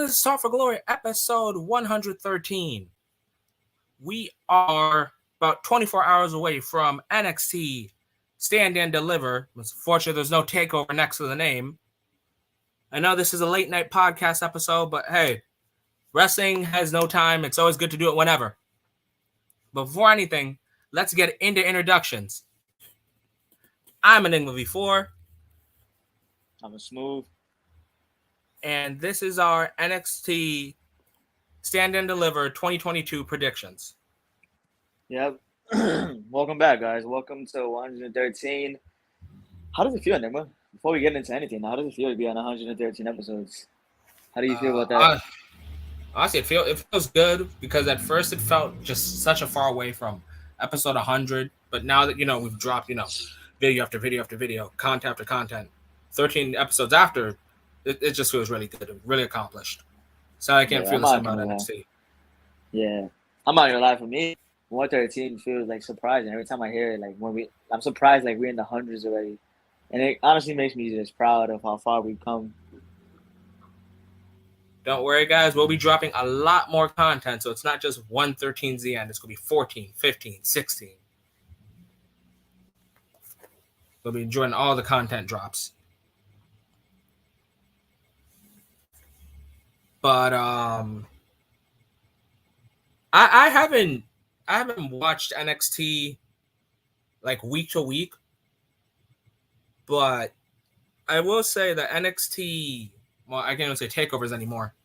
this is Talk for Glory, episode 113. We are about 24 hours away from NXT Stand and Deliver. Unfortunately, there's no takeover next to the name. I know this is a late night podcast episode, but hey, wrestling has no time. It's always good to do it whenever. But before anything, let's get into introductions. I'm Enigma V4. I'm a Smooth. And this is our NXT Stand and Deliver 2022 predictions. Yep. Welcome back, guys. Welcome to 113. How does it feel, Enigma? Before we get into anything, how does it feel to be on 113 episodes? How do you feel about that? Honestly, it feels good because at first it felt just such a far away from episode 100. But now that, we've dropped, video after video after video, content after content, 13 episodes after, it just feels really good, really accomplished. So I can't feel the same about NXT. Yeah. I'm not gonna lie, for me, 113 feels like surprising. Every time I hear it, I'm surprised like we're in the hundreds already. And it honestly makes me just proud of how far we've come. Don't worry, guys. We'll be dropping a lot more content, so it's not just 113's the end. It's going to be 14, 15, 16. We'll be enjoying all the content drops. But I haven't watched NXT like week to week, but I will say that NXT, well, I can't even say takeovers anymore.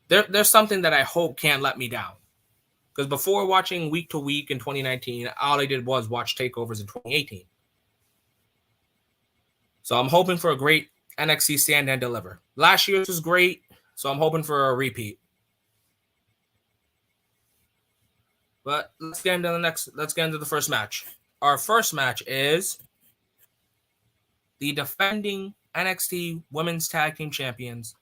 There's something that I hope can't let me down. Because before watching week to week in 2019, all I did was watch takeovers in 2018. So I'm hoping for a great NXT Stand and Deliver. Last year's was great, so I'm hoping for a repeat. But let's get into the first match. Our first match is the defending NXT Women's Tag Team Champions,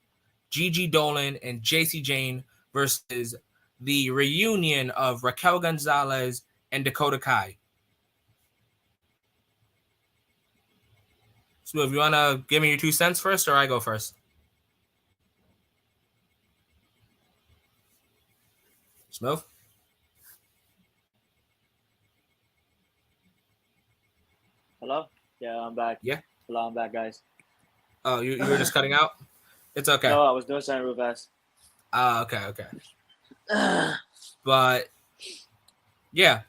Gigi Dolan and JC Jane, versus the reunion of Raquel Gonzalez and Dakota Kai. Smooth, you want to give me your 2 cents first, or I go first? Smooth? Hello? Yeah, I'm back. Yeah? Hello, I'm back, guys. Oh, you were just cutting out? It's okay. No, I was doing something real fast. Okay. But, yeah.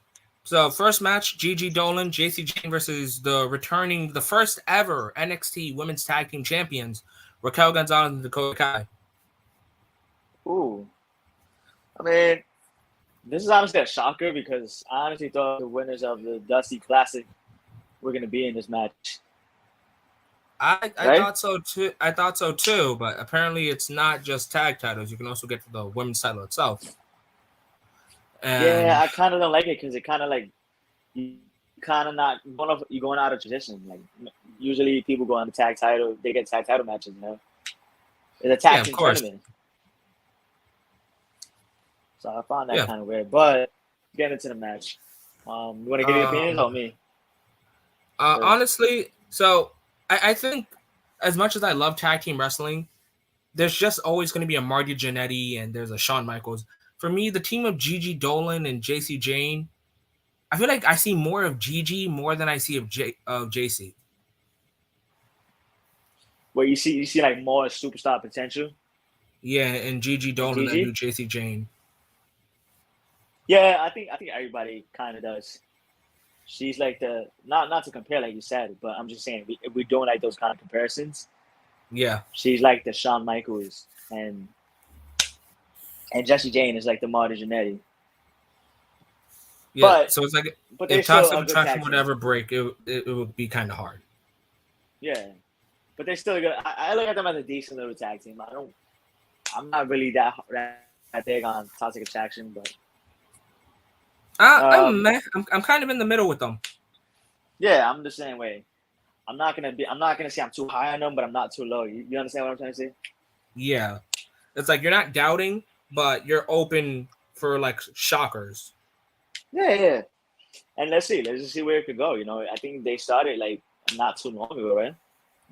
So, first match, Gigi Dolan, JC Jane versus the first ever NXT Women's Tag Team Champions, Raquel Gonzalez and Dakota Kai. Ooh. I mean, this is honestly a shocker because I honestly thought the winners of the Dusty Classic were going to be in this match. I thought so too. I thought so too, but apparently it's not just tag titles. You can also get to the women's title itself. And yeah, I kind of don't like it because it kind of like you going out of tradition. Like usually people go on the tag title, they get tag title matches. It's a tag team tournament. So I found that kind of weird. But getting into the match, you want to give your opinions on me? Honestly, so I think as much as I love tag team wrestling, there's just always going to be a Marty Jannetty and there's a Shawn Michaels. For me, the team of Gigi Dolan and JC Jane, I feel like I see more of Gigi more than I see of JC. Well, you see like more superstar potential. Yeah, and Gigi Dolan than do JC Jane. Yeah, I think everybody kind of does. She's like the not to compare like you said, but I'm just saying if we're doing like those kind of comparisons. Yeah, she's like the Shawn Michaels and Jessie Jane is like the Marty Jannetty. Yeah, so it's like if Toxic Attraction would ever break, it would be kind of hard. Yeah, but they're still good. I look at them as a decent little tag team. I'm not really that big on Toxic Attraction, but I'm kind of in the middle with them. Yeah, I'm the same way. I'm not gonna say I'm too high on them, but I'm not too low. You understand what I'm trying to say? Yeah, it's like you're not doubting, but you're open for like shockers. Yeah. And let's just see where it could go. I think they started like not too long ago, right? If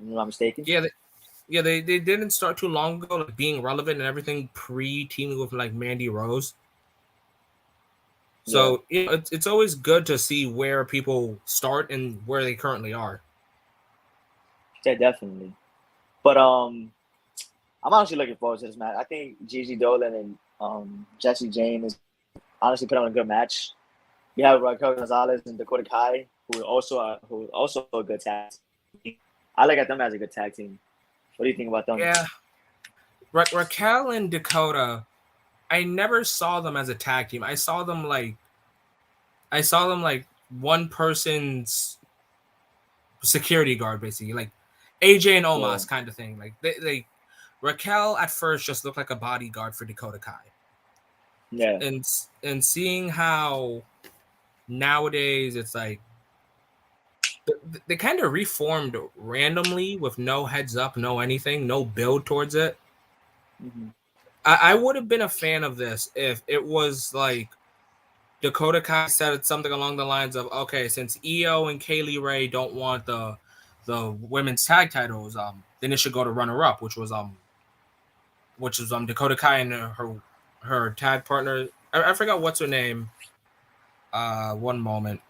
I'm not mistaken. Yeah, Yeah, they didn't start too long ago, like being relevant and everything pre-teaming with like Mandy Rose. Yeah, So it's always good to see where people start and where they currently are. yeah, definitely. But I'm honestly looking forward to this match. I think Gigi Dolan and Jesse Jane is honestly put on a good match. You have Raquel Gonzalez and Dakota Kai, who are also a good tag team. I look at them as a good tag team. What do you think about them? Yeah, Raquel and Dakota, I never saw them as a tag team. I saw them like one person's security guard, basically, like AJ and Yeah, Omos kind of thing. Like they Raquel at first just looked like a bodyguard for Dakota Kai, yeah. and seeing how nowadays it's like they kind of reformed randomly with no heads up, no anything, no build towards it. Mm-hmm. I would have been a fan of this if it was like Dakota Kai said something along the lines of, okay, since Io and Kaylee Ray don't want the women's tag titles, then it should go to runner up, which was Dakota Kai and her tag partner. I forgot what's her name. One moment.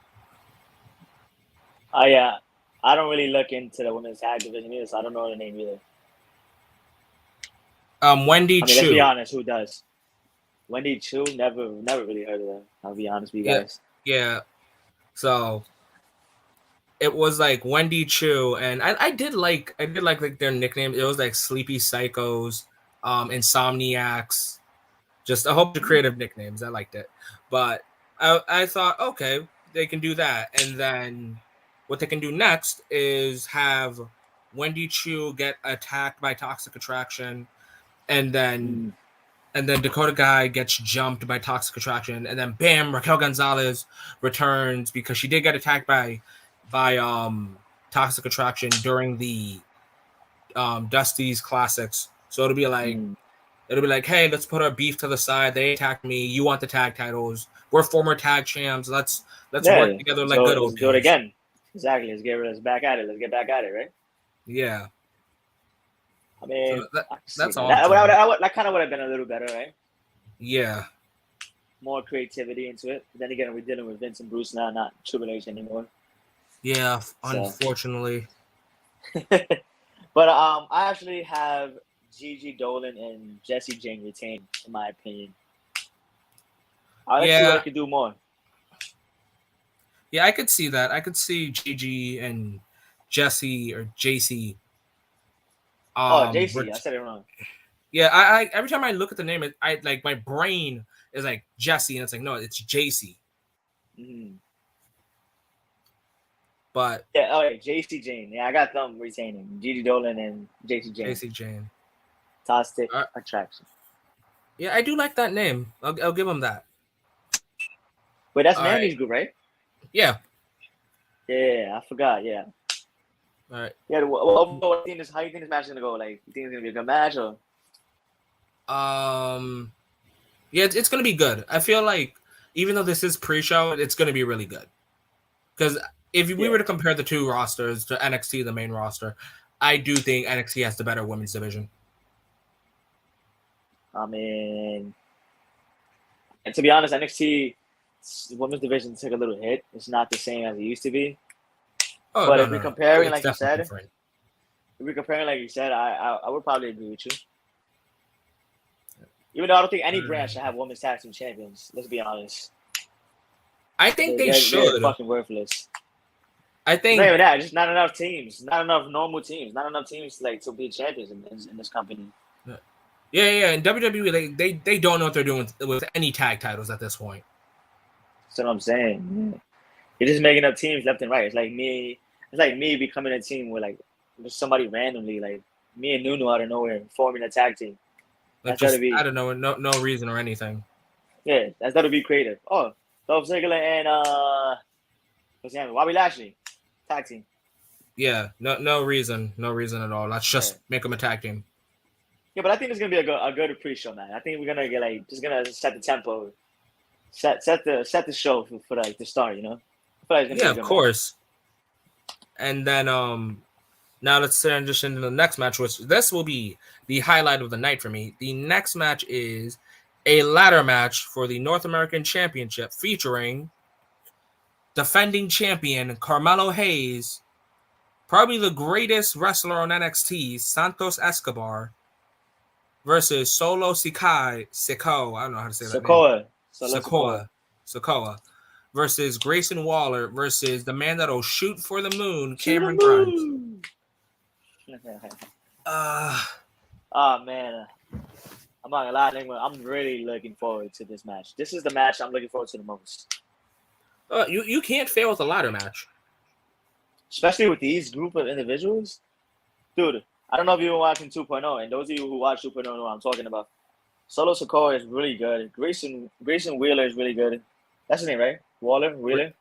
I don't really look into the women's tag division either, so I don't know the name either. Wendy I mean, let's be Chu. honest, who does? Wendy Chu, never really heard of her. I'll be honest with you Yeah, guys. yeah. So it was like Wendy Chu, and I did like their nicknames. It was like Sleepy Psychos, Insomniacs, just a whole bunch of creative nicknames. I liked it, but I thought, okay, they can do that, and then what they can do next is have Wendy Chu get attacked by Toxic Attraction, and then Mm, and then Dakota Guy gets jumped by Toxic Attraction, and then bam, Raquel Gonzalez returns because she did get attacked by Toxic Attraction during the Dusty's Classics. So mm. it'll be like, hey, let's put our beef to the side. They attacked me. You want the tag titles? We're former tag champs. Let's work Yeah. together like So good let's old do it days. again. Exactly. Let's back at it. Let's get back at it, right? Yeah. I So mean, I can see that's that. all I'm saying. That kind of would have been a little better, right? Yeah. More creativity into it. But then again, we're dealing with Vince and Bruce now, not Triple H anymore. Yeah. So, Unfortunately. but I actually have Gigi Dolan and Jesse Jane retained, in my opinion. Let's see what I Yeah. could do more. Yeah, I could see that. I could see Gigi and Jesse or JC. Oh, JC, I said it wrong. Yeah, I every time I look at the name, I like my brain is like Jesse, and it's like no, it's JC. Mm-hmm. But Yeah, oh yeah, JC Jane. Yeah, I got them retaining. Gigi Dolan and JC Jane. JC Jane. Toxic Attraction. Yeah, I do like that name. I'll give him that. Wait, that's All right. Mandy's group, right? Yeah. Yeah, I forgot. Yeah. All right. Yeah. How do you think this match is gonna go? Like, you think it's gonna be a good match or? Yeah, it's gonna be good. I feel like even though this is pre-show, it's gonna be really good. Because if we were to compare the two rosters to NXT, the main roster, I do think NXT has the better women's division. I mean, and to be honest, NXT women's division took a little hit. It's not the same as it used to be. Oh, But no, if we're no. comparing, It's like you said, different. I would probably agree with you. Even though I don't think any brand should have women's tag team champions. Let's be honest. I think they They're should. fucking worthless. I think Not even that. Just not enough teams. Not enough normal teams. Not enough teams like to be champions in this company. Yeah. In WWE, they don't know what they're doing with any tag titles at this point. That's what I'm saying. Yeah. You're just making up teams left and right. It's like me becoming a team with like somebody randomly, like me and Nuno out of nowhere forming a tag team. Like just I don't know, no reason or anything. Yeah, that's gotta be creative. Oh, Dolph Ziggler and what's his name? Bobby Lashley, tag team. Yeah, no reason at all. Let's just make them a tag team. Yeah, but I think it's gonna be a good pre-show, man. I think we're gonna get gonna set the tempo, set the show for like the start. You know. Yeah, of course. And then Now let's transition to the next match, which this will be the highlight of the night for me. The next match is a ladder match for the North American Championship featuring defending champion Carmelo Hayes, probably the greatest wrestler on NXT, Santos Escobar, versus Solo Sikoa. I don't know how to say that name. Sikoa versus Grayson Waller versus the man that'll shoot for the moon, Cameron Grimes. Oh man, I'm not gonna lie, Nigma, I'm really looking forward to this match. This is the match I'm looking forward to the most. You can't fail with a ladder match, especially with these group of individuals, dude. I don't know if you've been watching 2.0, and those of you who watch 2.0 know what I'm talking about. Solo Sikoa is really good. Grayson Wheeler is really good. That's his name, right? Wheeler.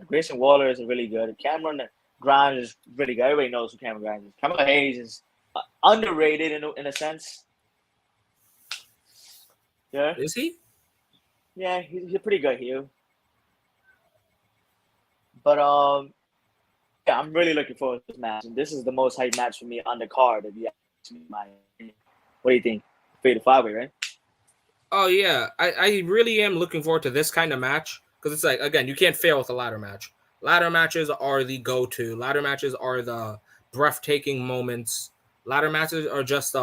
Grayson Waller is really good. Cameron Grimes is really good. Everybody knows who Cameron Grimes is. Cameron Hayes is underrated in a sense. Yeah. Is he? Yeah, he's a pretty good heel. But yeah, I'm really looking forward to this match, and this is the most hype match for me on the card. If you ask me my opinion. What do you think? Fatal 5-way, right? Oh yeah, I really am looking forward to this kind of match because it's like, again, you can't fail with a ladder match. Ladder matches are the go-to. Ladder matches are the breathtaking moments. Ladder matches are just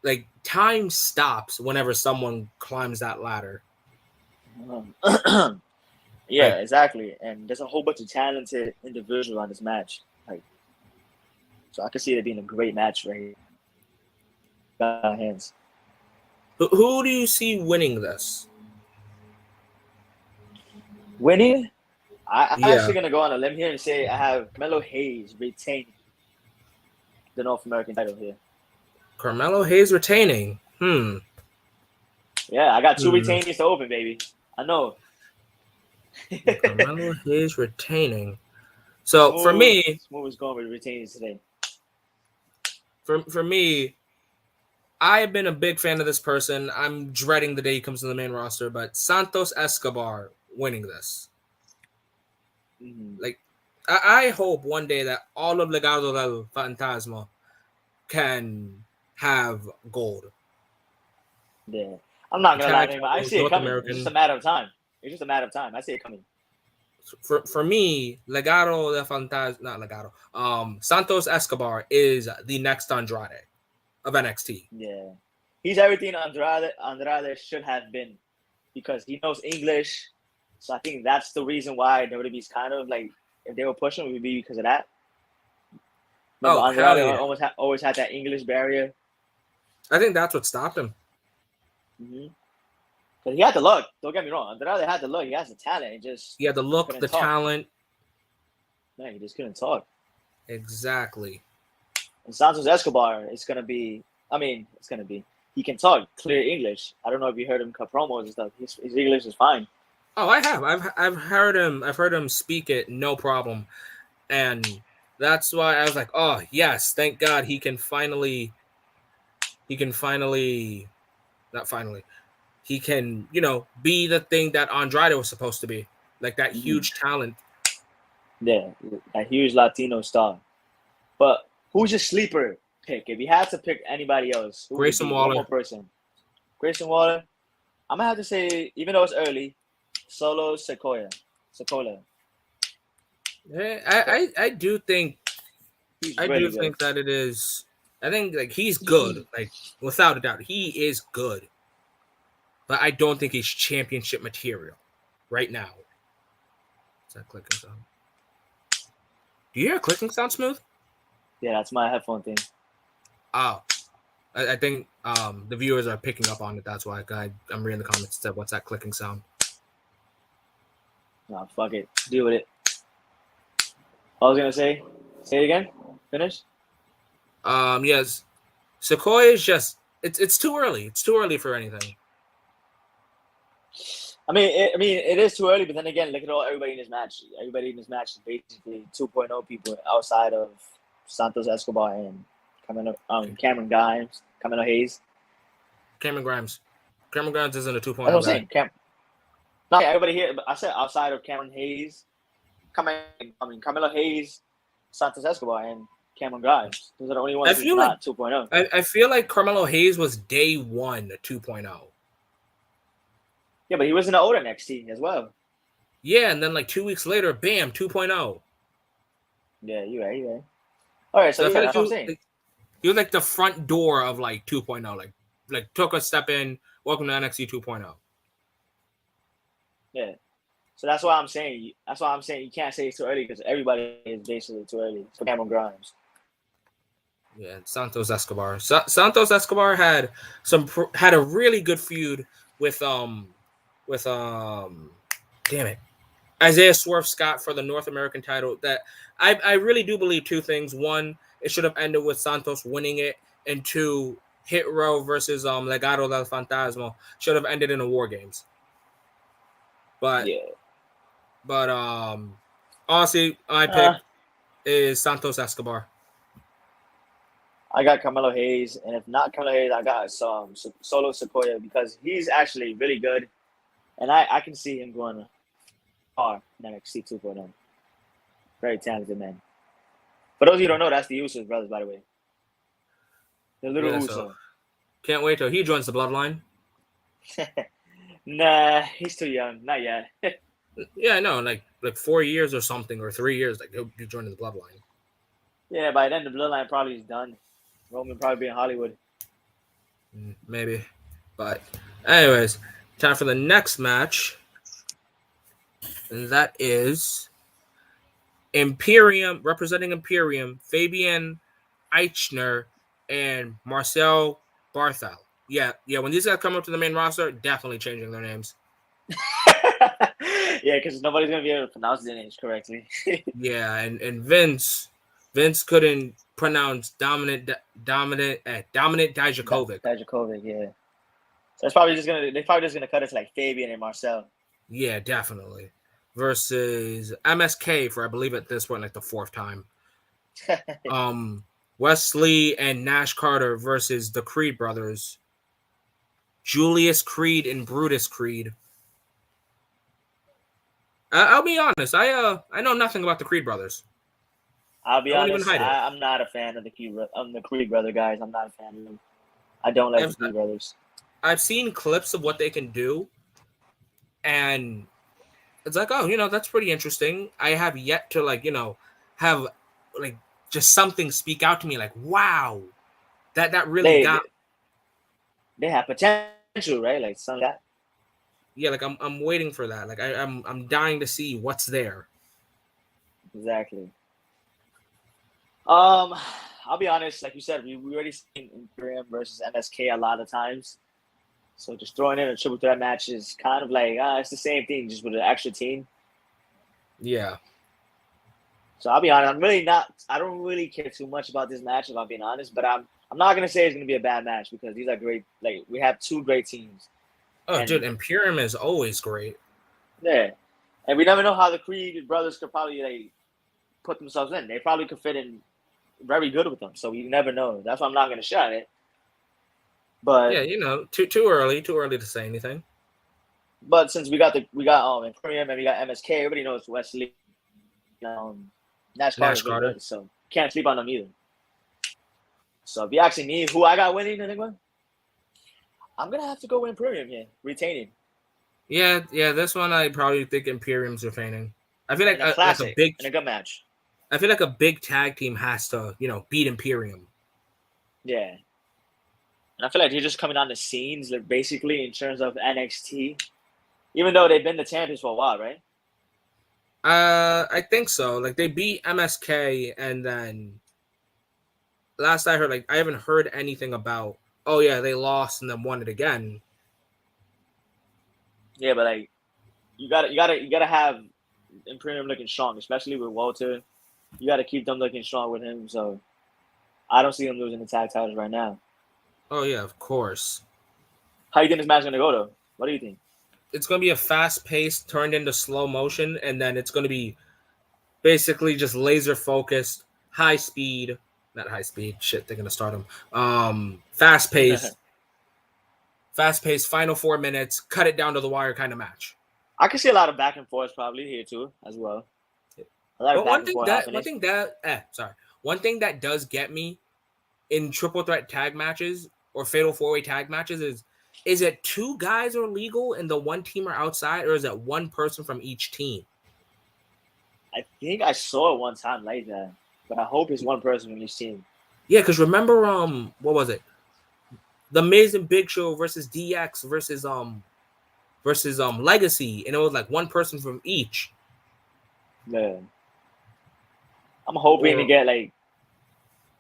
like time stops whenever someone climbs that ladder. Yeah, like, exactly. And there's a whole bunch of talented individuals on this match. Like, so I can see it being a great match right here. Got hands. Who do you see winning this? Winning? I'm actually going to go on a limb here and say I have Carmelo Hayes retaining the North American title here. Carmelo Hayes retaining? Yeah, I got 2 retainers to open, baby. I know. Carmelo Hayes retaining. So for me, Smooth is going with retainers today. For me, I've been a big fan of this person. I'm dreading the day he comes to the main roster, but Santos Escobar winning this. Like, I hope one day that all of Legado del Fantasma can have gold. Yeah. I'm not going to lie to you, I see it coming. It's just a matter of time. I see it coming. For me, Legado del Fantasma, not Legado, Santos Escobar is the next Andrade of NXT. Yeah. He's everything Andrade should have been because he knows English. So I think that's the reason why WWE's kind of like, if they were pushing, it would be because of that. Remember, Andrade always had that English barrier. I think that's what stopped him. Because he had the look. Don't get me wrong. Andrade had the look. He has the talent. He had the look, the talent. No, he just couldn't talk. Exactly. And Santos Escobar is going to be, he can talk clear English. I don't know if you heard him cut promos and stuff. His English is fine. Oh, I have. I've heard him speak it, no problem. And that's why I was like, oh yes, thank God he can finally, be the thing that Andrade was supposed to be. Like that huge talent. Yeah, a huge Latino star. But who's your sleeper pick? If you had to pick anybody else, Grayson Waller. One more person. Grayson Waller. I'm gonna have to say, even though it's early, Solo Sikoa. Yeah, I do think that it is. I think like he's good, like without a doubt, he is good. But I don't think he's championship material right now. Is that clicking sound? Do you hear a clicking sound, Smooth? Yeah, that's my headphone thing. Oh, I think the viewers are picking up on it. That's why I'm reading the comments. Said, "What's that clicking sound?" Nah, fuck it. Deal with it. I was gonna say it again. Finish. Yes. Sequoia is just it's too early. It's too early for anything. It is too early, but then again, look at everybody in this match. Everybody in this match is basically 2.0 people outside of Santos Escobar and Cameron Grimes, Carmelo Hayes. Cameron Grimes isn't a 2.0. That's what I'm saying. Not everybody here, but I said outside of Cameron Hayes. Carmelo Hayes, Santos Escobar and Cameron Grimes. Those are the only ones I who's feel like not 2.0. I feel like Carmelo Hayes was day one 2.0. Yeah, but he was in the older NXT as well. Yeah, and then like 2 weeks later, bam, 2.0. Yeah, you're right. You're right. All right, so So I yeah, feel like that's what I'm saying. he was like the front door of like 2.0, like took a step in. Welcome to NXT 2.0. Yeah. So that's why I'm saying. That's why I'm saying you can't say it's too early because everybody is basically too early for Cameron Grimes. Yeah, Santos Escobar. Santos Escobar had a really good feud with damn it, Isaiah Swerve Scott for the North American title. That I really do believe two things. One, it should have ended with Santos winning it, and two, Hit Row versus Legado del Fantasma should have ended in a War Games. But Yeah. honestly, my pick is Santos Escobar. I got Carmelo Hayes, and if not Carmelo Hayes, I got some Solo Sequoia because he's actually really good, and I can see him going far in NXT 2.0. Very talented man. For those of you who don't know, that's the Usos brothers, by the way. The little Yeah, Uso. so can't wait till he joins the Bloodline. Nah, he's too young. Not yet. Yeah, I know, like 4 years or something, or 3 years, like he'll be joining the Bloodline. Yeah, by then the bloodline probably is done. Roman probably be in Hollywood. Maybe, but anyways, time for the next match, and that is Imperium representing Imperium, Fabian Eichner and Marcel Barthel. Yeah. When these guys come up to the main roster, definitely changing their names. Yeah, because nobody's gonna be able to pronounce their names correctly. Yeah, and Vince couldn't pronounce Dominant Dijakovic. Dijakovic, yeah. So they're probably just gonna cut it to like Fabian and Marcel. Yeah, definitely. Versus MSK for I believe at this point like the fourth time. Wesley and Nash Carter versus the Creed brothers. Julius Creed and Brutus Creed. I'll be honest. I know nothing about the Creed brothers. I'll be I won't even honest. hide it. I'm not a fan of the Creed brother guys. I'm not a fan of them. I don't like the Creed brothers. I've seen clips of what they can do, and it's like, oh, that's pretty interesting. I have yet to have like just something speak out to me like, wow, that really got. They have potential, right? Like some of that. Yeah, like I'm waiting for that. Like I'm dying to see what's there. Exactly. I'll be honest. Like you said, we already seen Imperium versus MSK a lot of times. So just throwing in a triple threat match is kind of like it's the same thing, just with an extra team. Yeah. So I'll be honest. I don't really care too much about this match, if I'm being honest. But I'm not gonna say it's gonna be a bad match because these are great. Like we have two great teams. Oh, dude, Imperium is always great. Yeah, and we never know how the Creed brothers could probably put themselves in. They probably could fit in very good with them. So we never know. That's why I'm not gonna shut it. But yeah, too early to say anything. But since we got Imperium and we got MSK, everybody knows Wesley, Nash Carter, good, so can't sleep on them either. So if you asking me who I got winning, I'm gonna have to go with Imperium here, retaining. Yeah, this one I probably think Imperium's retaining. I feel like a good match. I feel like a big tag team has to, beat Imperium. Yeah. And I feel like they're just coming on the scenes, like basically in terms of NXT, even though they've been the champions for a while, right? I think so. Like they beat MSK, and then last I heard, I haven't heard anything about. Oh yeah, they lost and then won it again. Yeah, but you gotta have Imperium looking strong, especially with Walter. You gotta keep them looking strong with him. So I don't see them losing the tag titles right now. Oh yeah, of course. How do you think this match is gonna go though? What do you think? It's gonna be a fast pace turned into slow motion, and then it's gonna be basically just laser focused, high speed. Not high speed. Shit, they're gonna start them. Fast paced. Final 4 minutes, cut it down to the wire kind of match. I can see a lot of back and forth probably here too, as well. A A lot of But back and forth happening. one thing that does get me in triple threat tag matches or fatal 4-way tag matches is it 2 guys are legal and the one team are outside, or is it 1 person from each team? I think I saw it one time like that, but I hope it's one person from each team. Yeah, because remember, what was it? The Miz and Big Show versus DX versus Legacy, and it was like 1 person from each. Yeah. I'm hoping to Or get like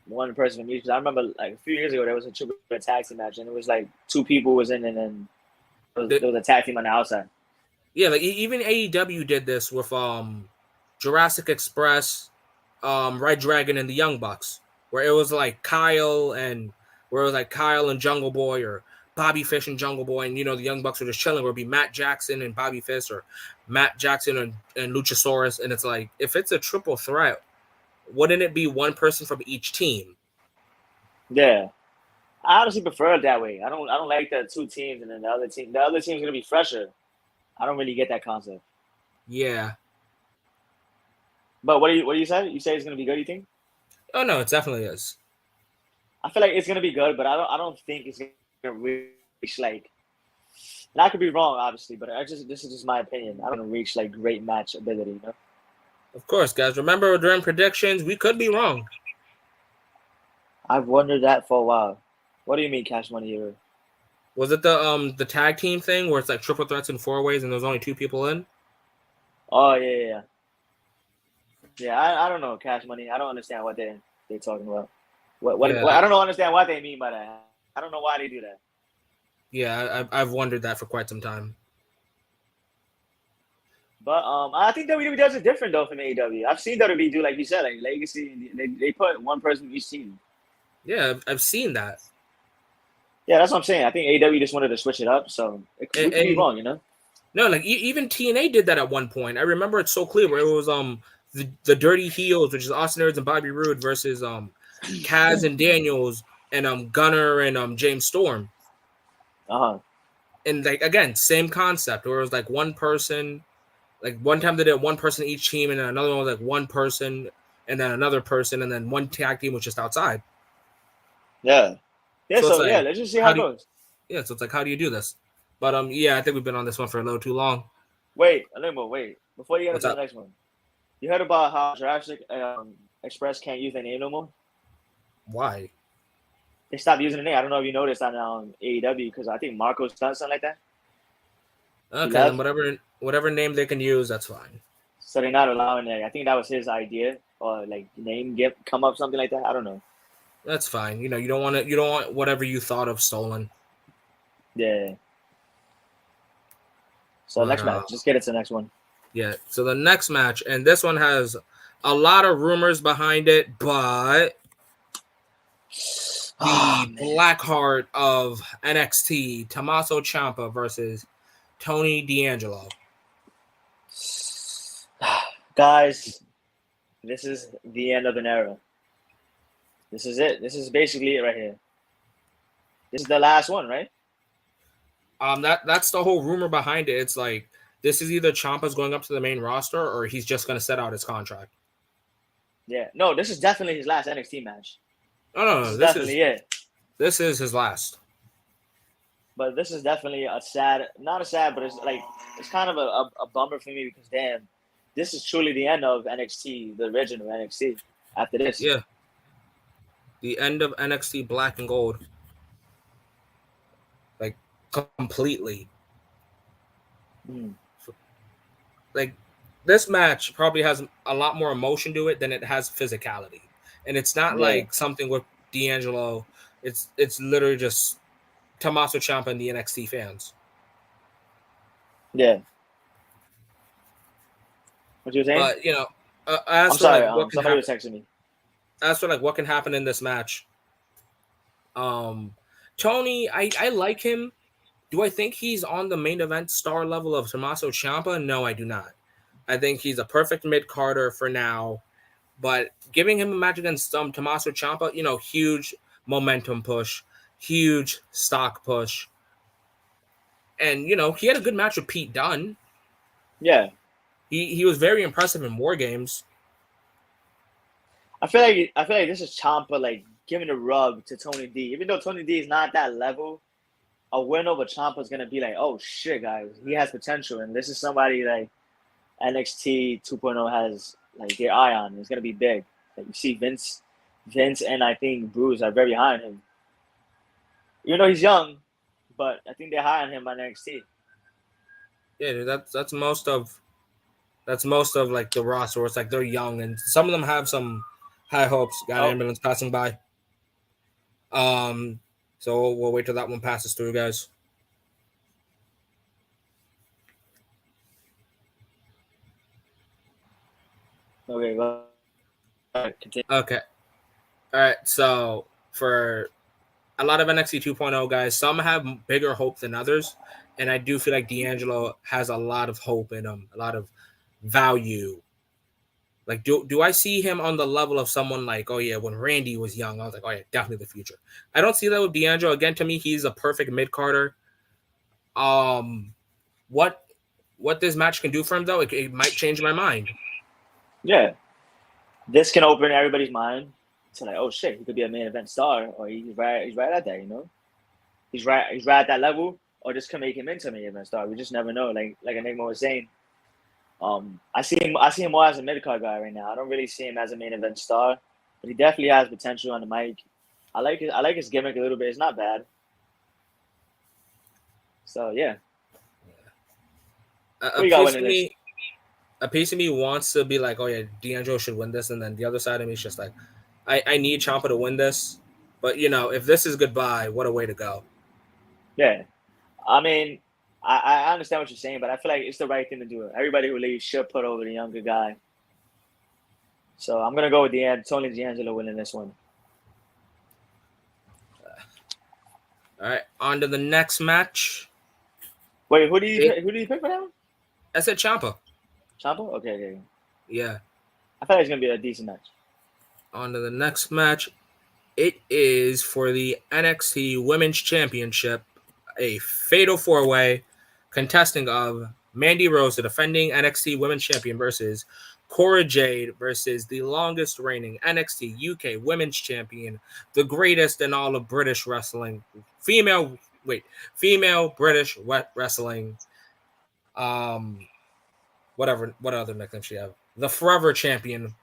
1 person from each. I remember like a few years ago there was a triple threat tag team match, and it was like 2 people was in, and then there was a tag team on the outside. yeah, like even AEW did this with Jurassic Express, Red Dragon, and the Young Bucks, where it was like Kyle and Jungle Boy, or Bobby Fish and Jungle Boy, and the Young Bucks were just chilling, where it'd be Matt Jackson and Bobby Fish, or Matt Jackson and Luchasaurus, and it's like, if it's a triple threat, wouldn't it be 1 person from each team? Yeah. I honestly prefer it that way. I don't like the 2 teams and then the other team's gonna be fresher. I don't really get that concept. Yeah. But what do you say? You say it's gonna be good, you think? Oh no, it definitely is. I feel like it's gonna be good, but I don't think it's gonna reach like, and I could be wrong, obviously, but this is just my opinion. I don't want to reach like great match ability, you know? Of course, guys. Remember, during predictions, we could be wrong. I've wondered that for a while. What do you mean, Cash Money Hero? Was it the tag team thing where it's like triple threats and 4 ways and there's only 2 people in? Oh yeah. Yeah, I don't know, Cash Money. I don't understand what they're talking about. What I don't understand what they mean by that. I don't know why they do that. Yeah, I've wondered that for quite some time. But I think WWE does it different though from AEW. I've seen WWE do, like you said, like Legacy. They put 1 person in each team. Yeah, I've seen that. Yeah, that's what I'm saying. I think AEW just wanted to switch it up, so we could be wrong, you know? No, like even TNA did that at one point. I remember it so clear, where it was the Dirty Heels, which is Austin Aries and Bobby Roode, versus Kaz and Daniels, and Gunner and James Storm. And like, again, same concept, where it was like 1 person. Like one time they did 1 person each team, and then another one was like 1 person, and then another person, and then 1 tag team was just outside. Yeah. Yeah, so like, let's just see how it goes. Yeah, so it's like, how do you do this? But yeah, I think we've been on this one for a little too long. Wait. Before you get into the next one, you heard about how Jurassic Express can't use their name no more? Why? They stopped using the name. I don't know if you noticed on AEW, because I think Marco's done something like that. Okay, then whatever name they can use, that's fine. So they're not allowing it. I think that was his idea, or like name come up, something like that. I don't know. That's fine. You don't want whatever you thought of stolen. Yeah. So next match, just get it to the next one. Yeah. So the next match, and this one has a lot of rumors behind it, but the Blackheart of NXT, Tommaso Ciampa versus Tony D'Angelo. Guys, this is the end of an era. This is it. This is basically it right here. This is the last one, right? That's the whole rumor behind it. It's like, this is either Ciampa's going up to the main roster, or he's just going to set out his contract. Yeah. No, this is definitely his last NXT match. No. This is definitely it. This is his last. But this is definitely not a sad, but it's kind of a bummer for me, because damn, this is truly the end of NXT, the original NXT. After this, yeah, the end of NXT Black and Gold, like completely. Like, this match probably has a lot more emotion to it than it has physicality, and it's not like something with D'Angelo. It's literally just Tommaso Ciampa and the NXT fans. Yeah. What you were saying? But I'm sorry. Somebody was texting me. As for like what can happen in this match, Tony, I like him. Do I think he's on the main event star level of Tommaso Ciampa? No, I do not. I think he's a perfect mid-carder for now, but giving him a match against Tommaso Ciampa, huge momentum push, huge stock push. And, he had a good match with Pete Dunne. Yeah. He was very impressive in War Games. I feel like this is Ciampa like giving a rub to Tony D. Even though Tony D is not at that level, a win over Ciampa is gonna be like, oh shit, guys, he has potential, and this is somebody like NXT 2.0 has like their eye on. It's gonna be big. Like you see Vince, and I think Bruce are very high on him. Even though he's young, but I think they're high on him on NXT. Yeah, that's most of like the roster. Where it's like they're young, and some of them have some high hopes. Got an ambulance passing by. So we'll wait till that one passes through, guys. Okay, well, continue. Okay. All right. So for a lot of NXT 2.0 guys, some have bigger hope than others, and I do feel like D'Angelo has a lot of hope in him, a lot of value. Like, do I see him on the level of someone like, oh yeah, when Randy was young, I was like, oh yeah, definitely the future. I don't see that with D'Angelo. Again, to me, he's a perfect mid-carder. What this match can do for him though, it might change my mind. Yeah, this can open everybody's mind to like, oh shit, he could be a main event star, or he's right at that, you know, he's right at that level, or this can make him into a main event star. We just never know. Like Enigma was saying, I see him more as a mid card guy right now. I don't really see him as a main event star, but he definitely has potential on the mic. I like his gimmick a little bit. It's not bad. So yeah. A piece of me wants to be like, oh yeah, D'Angelo should win this, and then the other side of me is just like, I need Ciampa to win this, but you know, if this is goodbye, what a way to go. Yeah, I mean, I understand what you're saying, but I feel like it's the right thing to do. Everybody who leaves should put over the younger guy. So I'm gonna go with Tony D'Angelo winning this one. All right, on to the next match. Wait, who do you pick for that one? I said Ciampa. Ciampa? Okay. Yeah. I thought it was gonna be a decent match. On to the next match. It is for the NXT Women's Championship, a fatal four-way contesting of Mandy Rose, the defending NXT Women's Champion, versus Cora Jade versus the longest reigning NXT UK Women's Champion, the greatest in all of British wrestling, female British wrestling. What other nickname she have? The Forever Champion,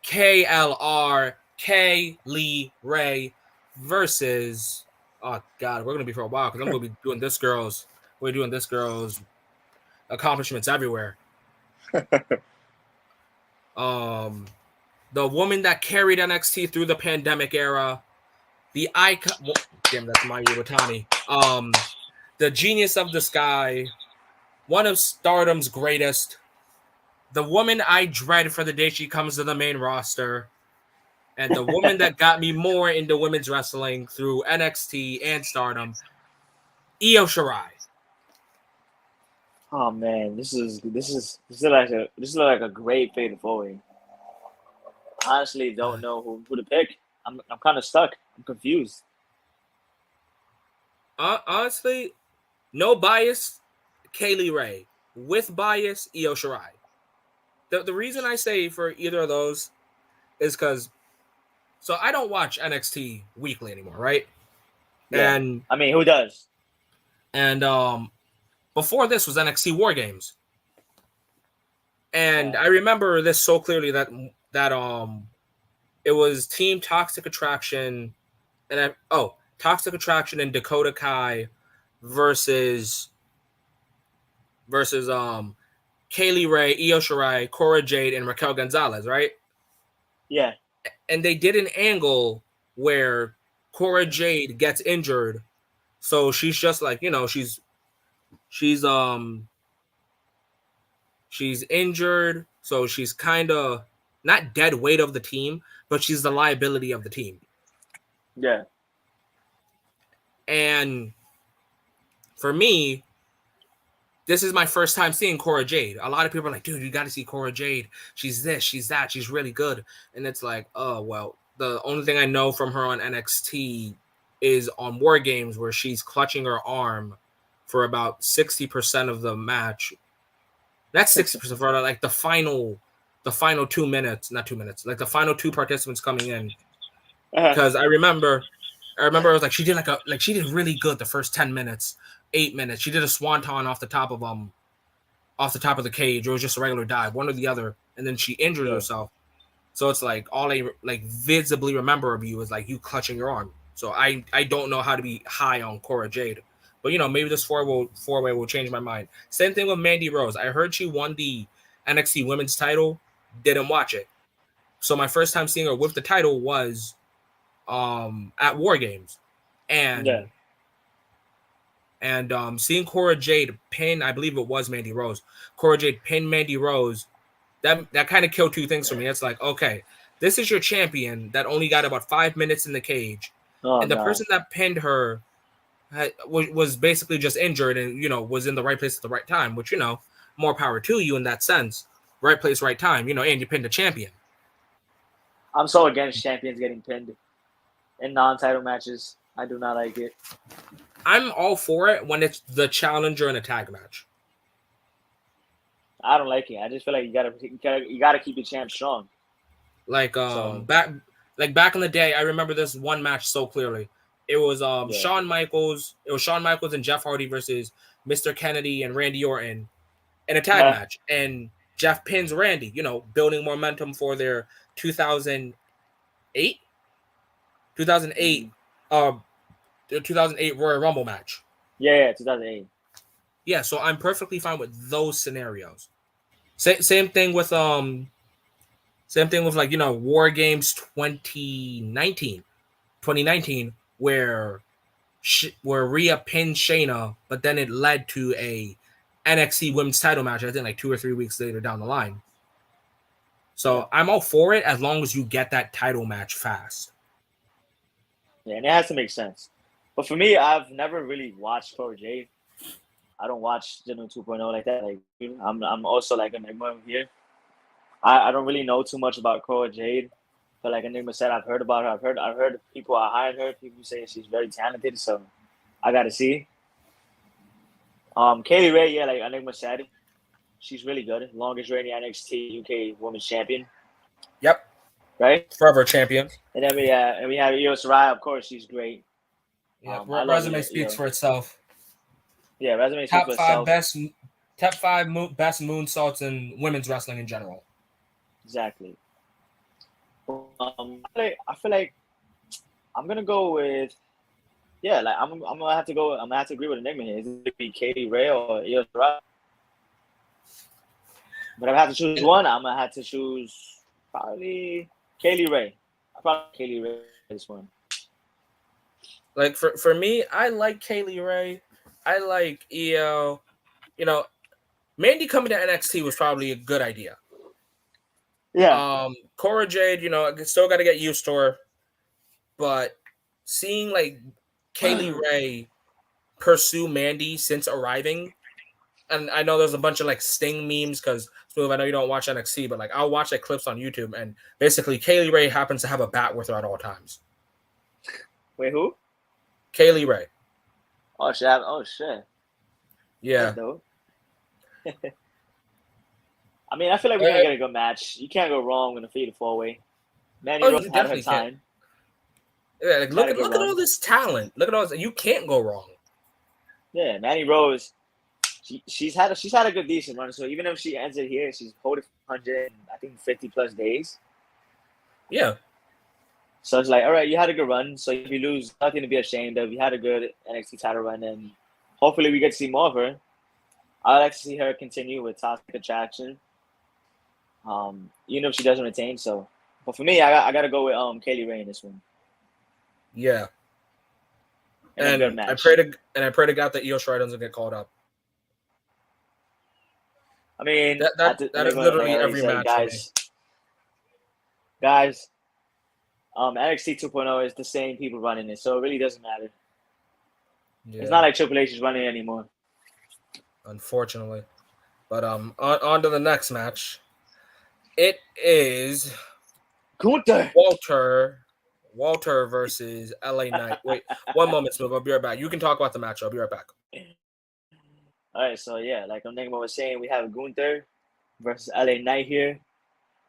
KLR, Kaylee Ray versus, oh god, we're gonna be for a while because I'm gonna be doing this girl's accomplishments everywhere. The woman that carried NXT through the pandemic era, the icon. Damn, that's my Iwatani. The genius of the sky, one of Stardom's greatest, the woman I dread for the day she comes to the main roster, and the woman that got me more into women's wrestling through NXT and Stardom, Io Shirai. Oh man, this is like a great fatal four-way. Honestly, don't know who to pick. I'm kind of stuck. I'm confused. Honestly, no bias, Kaylee Ray. With bias, Io Shirai. The reason I say for either of those is because, so I don't watch NXT weekly anymore, right? Yeah. And I mean, who does? And before this was NXT War Games, and I remember this so clearly that it was Team Toxic Attraction, and Toxic Attraction and Dakota Kai versus Kaylee Ray, Io Shirai, Cora Jade, and Raquel Gonzalez, right? Yeah. And they did an angle where Cora Jade gets injured, so she's just like, you know, she's injured, so she's kind of not dead weight of the team, but she's the liability of the team. Yeah. And for me, this is my first time seeing Cora Jade. A lot of people are like, dude, you got to see Cora Jade. She's this, she's that, she's really good. And it's like, oh, well, the only thing I know from her on NXT is on War Games where she's clutching her arm for about 60% of the match. That's 60% for like the final the final 2 minutes, not 2 minutes, like the final two participants coming in, Uh-huh. because I remember I was like, she did really good the first 10 minutes, 8 minutes. She did a swanton off the top of the cage. It was just a regular dive, one or the other, and then she injured Yeah. herself. So it's like all I like visibly remember of you is like you clutching your arm. So I don't know how to be high on Cora Jade, but maybe this four way will change my mind. Same thing with Mandy Rose. I heard she won the NXT Women's title. Didn't watch it. So my first time seeing her with the title was at War Games, Yeah. and seeing Cora Jade pin, I believe it was Mandy Rose. Cora Jade pin Mandy Rose. That kind of killed two things for me. It's like, okay, this is your champion that only got about 5 minutes in the cage, Oh and the God. person that pinned her was basically just injured and was in the right place at the right time. Which more power to you in that sense. Right place, right time. And you pinned a champion. I'm so against champions getting pinned in non-title matches. I do not like it. I'm all for it when it's the challenger in a tag match. I don't like it. I just feel like you gotta keep your champ strong. Like So back in the day, I remember this one match so clearly. It was yeah. Shawn Michaels. It was Shawn Michaels and Jeff Hardy versus Mr. Kennedy and Randy Orton in a tag match, and Jeff pins Randy. Building momentum for their 2008, 2008, the 2008 Royal Rumble match. Yeah, 2008. Yeah, so I'm perfectly fine with those scenarios. Same thing with like War Games 2019, where Rhea pinned Shayna, but then it led to a NXT Women's Title match. I think like 2 or 3 weeks later down the line. So Yeah. I'm all for it as long as you get that title match fast. Yeah, and it has to make sense. But for me, I've never really watched Cora Jade. I don't watch General 2.0 like that. Like I'm also like Enigma here. I don't really know too much about Cora Jade, but like Enigma said, I've heard about her. I've heard people are hiring her. People say she's very talented, so I gotta see. Kaylee Ray, yeah, like Enigma said, she's really good. Longest reigning NXT UK Women's Champion. Yep. Right. Forever champion. And then we have Io Shirai. Of course, she's great. Yeah. Resume speaks for itself. Yeah, resume speaks for itself. Top 5 best moonsaults in women's wrestling in general. Exactly. I feel like I'm gonna go with I'm gonna have to agree with Enigma here. Is it be Katie Ray or Io Shirai? But if I have to choose one, I'm gonna have to choose probably Kaylee Ray. Probably Kaylee Ray this one. Like for me, I like Kaylee Ray. I like Io. Mandy coming to NXT was probably a good idea. Yeah. Cora Jade, I still got to get used to her, but seeing like Kaylee Ray pursue Mandy since arriving, and I know there's a bunch of like Sting memes because Smooth, I know you don't watch NXT, but like I'll watch like clips on YouTube, and basically Kaylee Ray happens to have a bat with her at all times. Wait, who? Kaylee Ray. Oh shit. Yeah. I mean, I feel like we're gonna get a good match. You can't go wrong with a fatal 4-way. Mandy Rose had her time. Yeah, like look at all this talent. Look at all this. You can't go wrong. Yeah, Mandy Rose. She's had a good decent run. So even if she ends it here, she's holding 150 plus days. Yeah. So it's like, all right, you had a good run. So if you lose, nothing to be ashamed of. You had a good NXT title run, and hopefully we get to see more of her. I'd like to see her continue with Toxic Attraction. Even if she doesn't retain. So, but for me, I got to go with Kaylee Ray in this one. Yeah. And I pray to God that Io Shirai doesn't get called up. I mean, that is literally every match, guys. NXT 2.0 is the same people running it, so it really doesn't matter. Yeah. It's not like Triple H is running it anymore. Unfortunately, but on to the next match. It is Gunther Walter versus LA Knight. Wait, one moment, Smooth. I'll be right back. You can talk about the match. I'll be right back. All right, so yeah, like Enigma was saying, we have Gunther versus LA Knight here.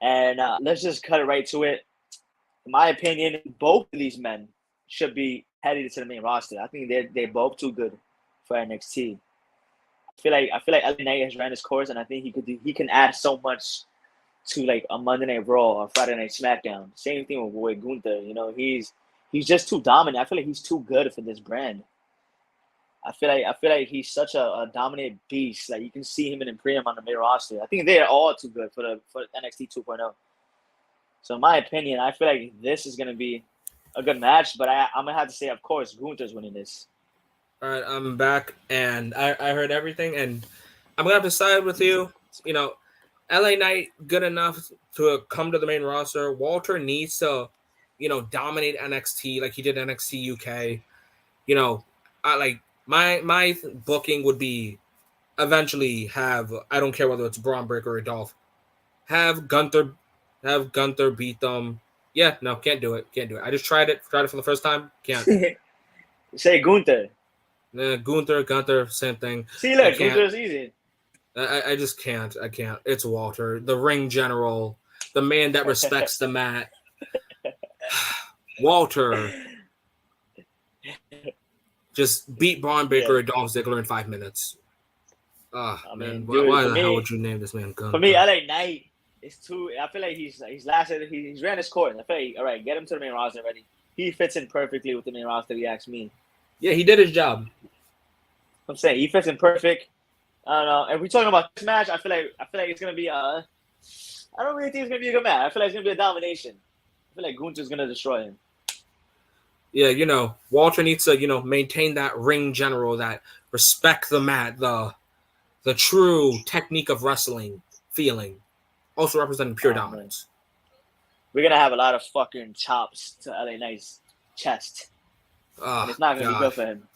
And let's just cut it right to it. In my opinion, both of these men should be headed to the main roster. I think they're both too good for NXT. I feel like LA Knight has ran his course, and I think he can add so much to like a Monday Night Raw or Friday Night SmackDown. Same thing with Gunther. You know, he's just too dominant. I feel like he's too good for this brand. I feel like he's such a dominant beast. Like you can see him in Imperium on the main roster. I think they're all too good for NXT 2.0. So in my opinion, I feel like this is gonna be a good match. But I'm gonna have to say, of course, Gunther's winning this. All right, I'm back, and I heard everything, and I'm gonna have to side with you. You know, LA Knight good enough to come to the main roster. Walter needs to, dominate NXT like he did NXT UK. You know, I like my booking would be eventually have, I don't care whether it's Braun Breaker or Dolph, have Gunther beat them. Yeah, no, can't do it. I just tried it for the first time. Can't. Say Gunther. Gunther, same thing. See, look, Gunther's easy. I just can't. I can't. It's Walter, the ring general, the man that respects the mat. Walter just beat Braun Breaker or Dolph Ziggler in 5 minutes. Oh, man. Dude, why the hell would you name this man Gunther? For me, LA Knight is too. I feel like he's ran his course. I feel like, all right, get him to the main roster already. He fits in perfectly with the main roster, if you ask me. Yeah, he did his job. I'm saying he fits in perfect. I don't know. If we're talking about this match, I feel like it's gonna be I don't really think it's gonna be a good match. I feel like it's gonna be a domination. I feel like Gunther's gonna destroy him. Yeah, Walter needs to, maintain that ring general, that respect the mat, the true technique of wrestling feeling, also representing pure dominance. We're gonna have a lot of fucking chops to LA Knight's chest. And it's not gonna be good for him.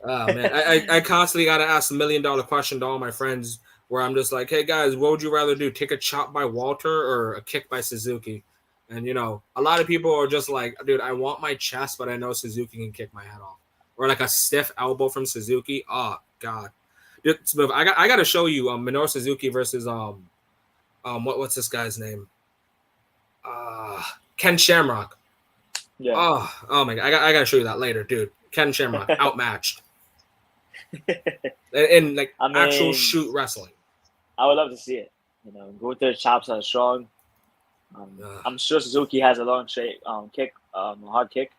Oh man, I constantly gotta ask $1 million question to all my friends, where I'm just like, hey guys, what would you rather do? Take a chop by Walter or a kick by Suzuki? And a lot of people are just like, dude, I want my chest, but I know Suzuki can kick my head off. Or like a stiff elbow from Suzuki. Oh god, dude, Smooth. I got to show you Minoru Suzuki versus what's this guy's name? Ken Shamrock. Yeah. Oh my god, I got to show you that later, dude. Ken Shamrock outmatched. in actual shoot wrestling. I would love to see it. Gunther's chops are strong. I'm sure Suzuki has a long kick, hard kick.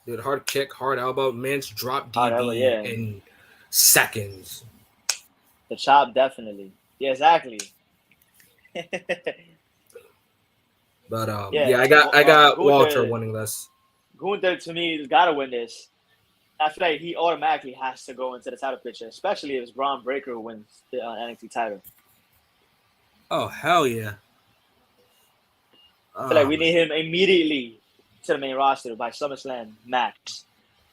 Dude, hard kick, hard elbow. Man's drop DB in seconds. The chop, definitely. Yeah, exactly. But I got Walter winning this. Gunther, to me, has got to win this. I feel like he automatically has to go into the title picture, especially if it's Braun Breaker who wins the NXT title. Oh, hell yeah. I feel like we need him immediately to the main roster by SummerSlam max.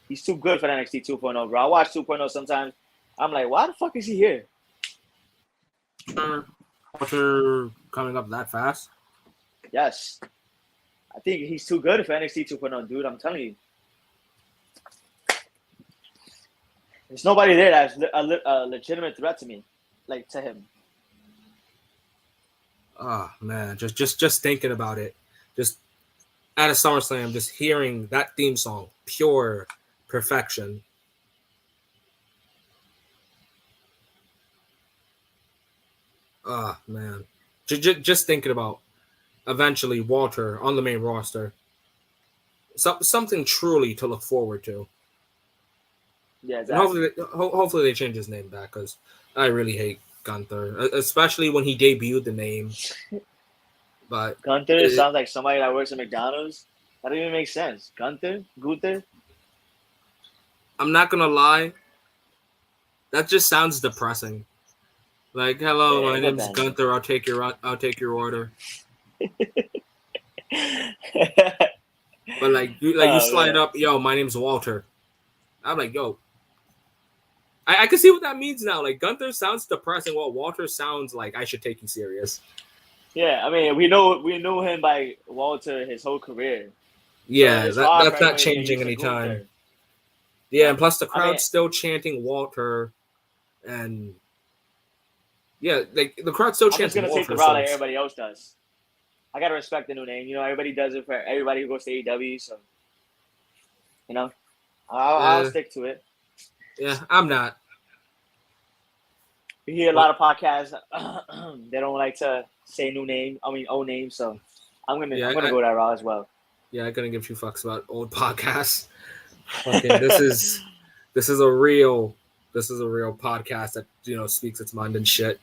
He's too good for the NXT 2.0, bro. I watch 2.0 sometimes. I'm like, why the fuck is he here? Walter coming up that fast? Yes. I think he's too good for NXT 2.0, dude. I'm telling you. There's nobody there that's a legitimate threat to me, to him. Oh man, just thinking about it, just at a SummerSlam, just hearing that theme song, pure perfection. Oh man, just thinking about eventually Walter on the main roster, something truly to look forward to. Yeah, exactly. And hopefully they change his name back, because I really hate Gunther, especially when he debuted the name. But Gunther sounds like somebody that works at McDonald's. That doesn't even make sense. Gunther? I'm not gonna lie, that just sounds depressing. Like, hello, my name's Gunther. I'll take your order. But you slide up, yo, my name's Walter. I'm like, yo. I can see what that means now. Like, Gunther sounds depressing, while Walter sounds like I should take you serious. Yeah, I mean, we know him by Walter his whole career. Yeah, so that's not changing anytime. Yeah, and plus the crowd's still chanting Walter, and Yeah, like the crowd still I'm just chanting gonna more take for the the route like Swords. everybody else does. I gotta respect the new name. You know, everybody does it for everybody who goes to AEW. So, you know, I'll stick to it. Yeah, I'm not. You hear a But lot of podcasts. They don't like to say new name. I mean, old name. So, I'm gonna go that route as well. Yeah, I couldn't give two fucks about old podcasts. Fucking, this is a real podcast that speaks its mind and shit.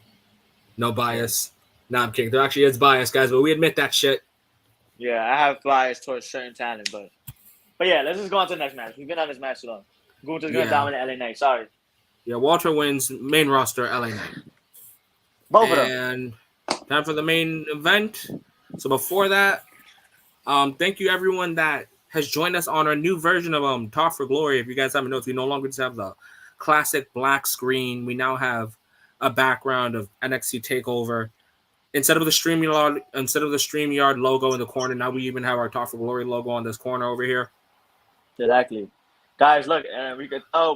No bias. Nah, I'm kidding. There actually is bias, guys, but we admit that shit. Yeah, I have bias towards certain talent, but yeah, let's just go on to the next match. We've been on this match too long. Gunther's gonna dominate LA Knight. Sorry. Yeah, Walter wins main roster LA Knight. Both of them. And time for the main event. So before that, thank you everyone that has joined us on our new version of Talk for Glory. If you guys haven't noticed, we no longer just have the classic black screen. We now have a background of NXT Takeover. Instead of the StreamYard logo in the corner, now we even have our Talk for Glory logo on this corner over here. Exactly. Guys, look,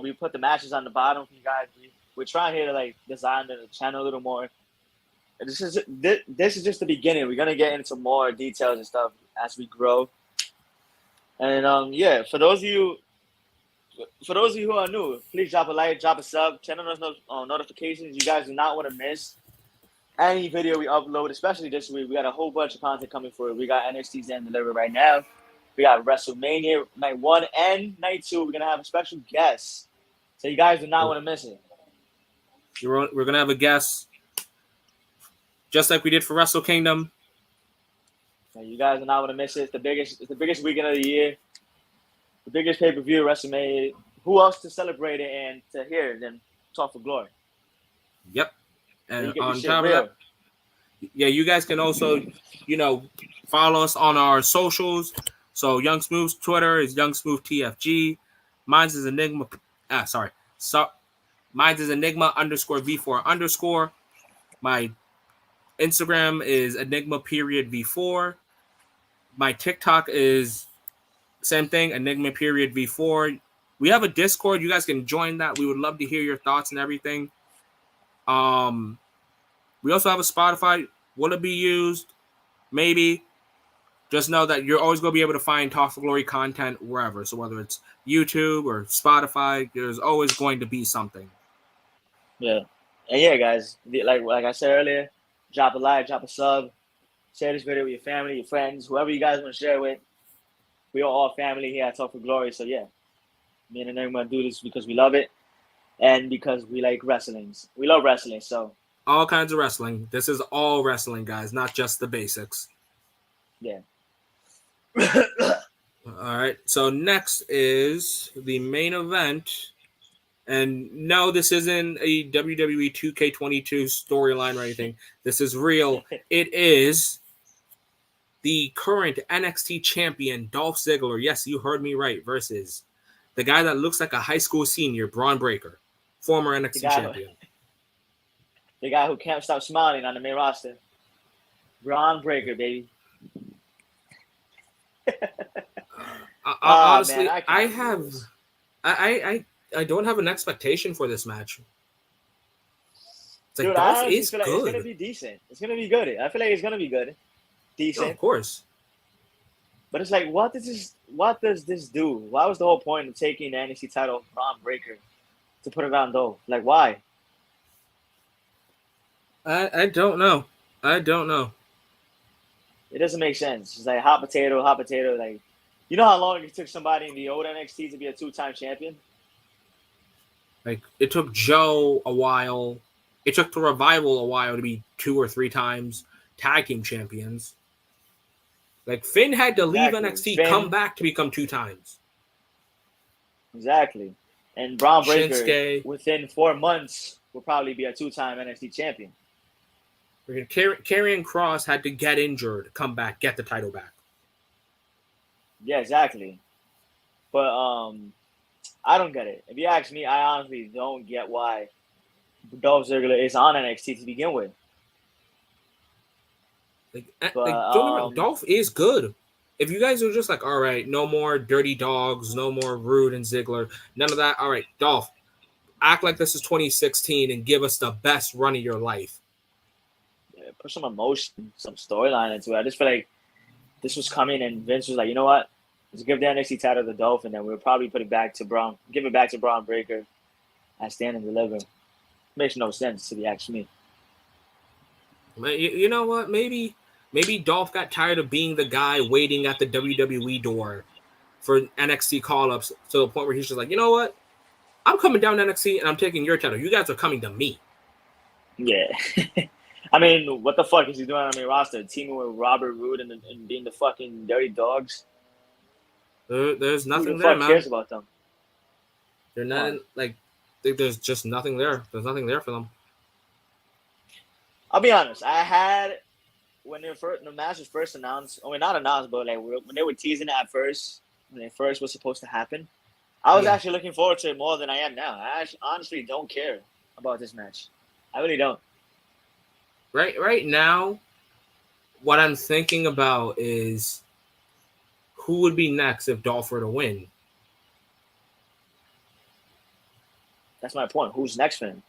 we put the matches on the bottom for you guys. We're trying here to like design the channel a little more. This is just the beginning. We're gonna get into more details and stuff as we grow. And yeah, for those of you who are new, please drop a like, drop a sub, turn on notifications. You guys do not want to miss any video we upload, especially this week. We got a whole bunch of content coming for it. We got NXT Stand Deliver right now. We got WrestleMania night 1 and night 2. We're gonna have a special guest, so you guys do not want to miss it. We're gonna have a guest, just like we did for Wrestle Kingdom. So you guys do not want to miss it. It's the biggest weekend of the year, the biggest pay-per-view, WrestleMania. Who else to celebrate it and to hear than Talk for Glory? Yep. And on top of that, yeah, you guys can also, follow us on our socials. So Young Smooth's Twitter is Young Smooth TFG. Mine's is Enigma. Mine's is Enigma _V4_. My Instagram is Enigma _V4. My TikTok is same thing, Enigma _V4. We have a Discord. You guys can join that. We would love to hear your thoughts and everything. We also have a Spotify. Will it be used? Maybe. Just know that you're always going to be able to find Talk for Glory content wherever. So whether it's YouTube or Spotify, there's always going to be something. Yeah. And yeah, guys, like I said earlier, drop a like, drop a sub, share this video with your family, your friends, whoever you guys want to share with. We are all family here at Talk for Glory. So yeah, me and Enigma do this because we love it and because we like wrestling. We love wrestling, so. All kinds of wrestling. This is all wrestling, guys, not just the basics. Yeah. All right. So next is the main event. And no, this isn't a WWE 2K22 storyline or anything. This is real. It is the current NXT champion, Dolph Ziggler. Yes, you heard me right. Versus the guy that looks like a high school senior, Braun Breaker, former NXT champion. The guy who can't stop smiling on the main roster. Braun Breaker, baby. Honestly, man, I don't have an expectation for this match. It's like, dude, Dolph is good. It's gonna be decent. It's gonna be good. I feel like it's gonna be good. Decent. Yeah, of course. But it's like, what does this do? Why was the whole point of taking the NXT title of Braun Breaker to put it on Dolph? Like, why? I don't know. It doesn't make sense. It's like hot potato. Like, you know how long it took somebody in the old NXT to be a 2-time champion? Like, it took Joe a while. It took the Revival a while to be 2 or 3 times tag team champions. Like, Finn had to leave NXT, come back to become 2 times. Exactly. And Braun Breaker, Shinsuke, within 4 months, will probably be a 2-time NXT champion. Karrion Kross had to get injured, come back, get the title back. Yeah, exactly. But I don't get it. If you ask me, I honestly don't get why Dolph Ziggler is on NXT to begin with. Dolph is good. If you guys are just like, all right, no more dirty dogs, no more Rude and Ziggler, none of that. All right, Dolph, act like this is 2016 and give us the best run of your life. put some emotion, some storyline into it. I just feel like this was coming, and Vince was like, you know what? Let's give the NXT title to Dolph, and then we'll probably give it back to Braun Breaker at Stand and Deliver. Makes no sense to ask me. You know what? Maybe Dolph got tired of being the guy waiting at the WWE door for NXT call-ups to the point where he's just like, you know what? I'm coming down to NXT and I'm taking your title. You guys are coming to me. Yeah. I mean, what the fuck is he doing on the roster? Teaming with Robert Roode and being the fucking dirty dogs? There's nothing Who the there, fuck man. cares about them? They're not there's just nothing there. There's nothing there for them. I'll be honest. I had when the match was first announced. I mean, not announced, but like when they were teasing it at first, when it first was supposed to happen, I was actually looking forward to it more than I am now. I honestly don't care about this match. I really don't. Right now, what I'm thinking about is who would be next if Dolph were to win. That's my point. Who's next for him?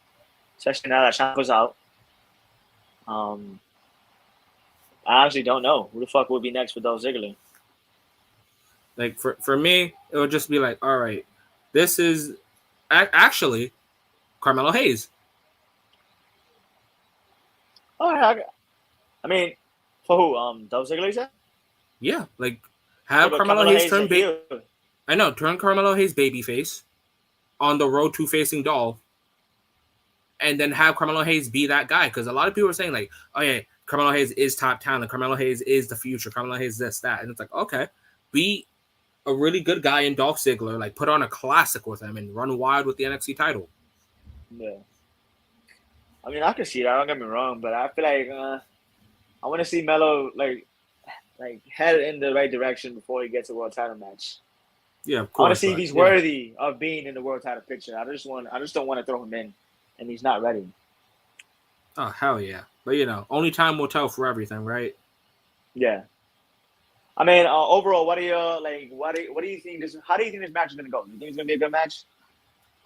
Especially now that Ciampa's out. I honestly don't know who the fuck would be next for Dolph Ziggler. Like for me, it would just be like, all right, this is actually Carmelo Hayes. All right. I mean, for who? Dolph Ziggler, you said? Yeah, like have Carmelo Hayes turn baby. I know, turn Carmelo Hayes babyface on the road to facing Dolph, and then have Carmelo Hayes be that guy. Because a lot of people are saying like, oh yeah, Carmelo Hayes is top talent. Carmelo Hayes is the future. Carmelo Hayes this, that. And it's like, okay, be a really good guy in Dolph Ziggler. Like, put on a classic with him and run wild with the NXT title. Yeah. I mean, I can see that. Don't get me wrong. But I feel like I want to see Melo, like head in the right direction before he gets a world title match. Yeah, of course. I want to see if he's worthy of being in the world title picture. I just don't want to throw him in, and he's not ready. Oh hell yeah! But only time will tell for everything, right? Yeah. I mean, overall, what do you like? What do you think this? How do you think this match is gonna go? You think it's gonna be a good match?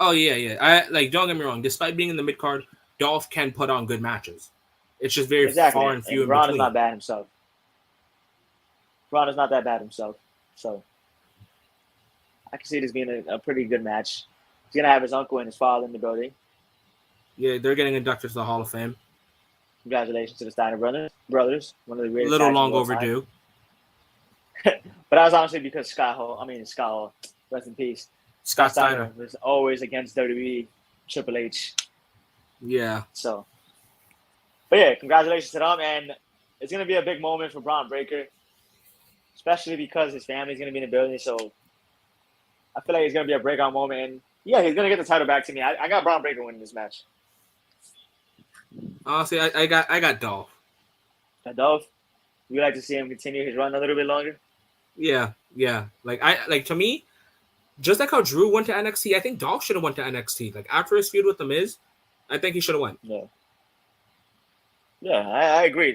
Oh yeah. I don't get me wrong. Despite being in the mid card, Dolph can put on good matches. It's just very far and few in Braun between. is not bad himself. Braun is not that bad himself, so I can see this being a pretty good match. He's gonna have his uncle and his father in the building. Yeah, they're getting inducted to the Hall of Fame. Congratulations to the Steiner brothers, one of the greatest. A little long overdue. But that was honestly because Scott Hall, rest in peace. Scott Steiner was always against WWE, Triple H. Yeah. So, but yeah, congratulations to them, and it's gonna be a big moment for Braun Breaker, especially because his family's gonna be in the building. So, I feel like it's gonna be a breakout moment, and yeah, he's gonna get the title back to me. I got Braun Breaker winning this match. Honestly, I got Dolph. Dolph, would you like to see him continue his run a little bit longer? Yeah. Like to me, just like how Drew went to NXT, I think Dolph should have went to NXT. Like after his feud with The Miz, I think he should have went. Yeah, I agree.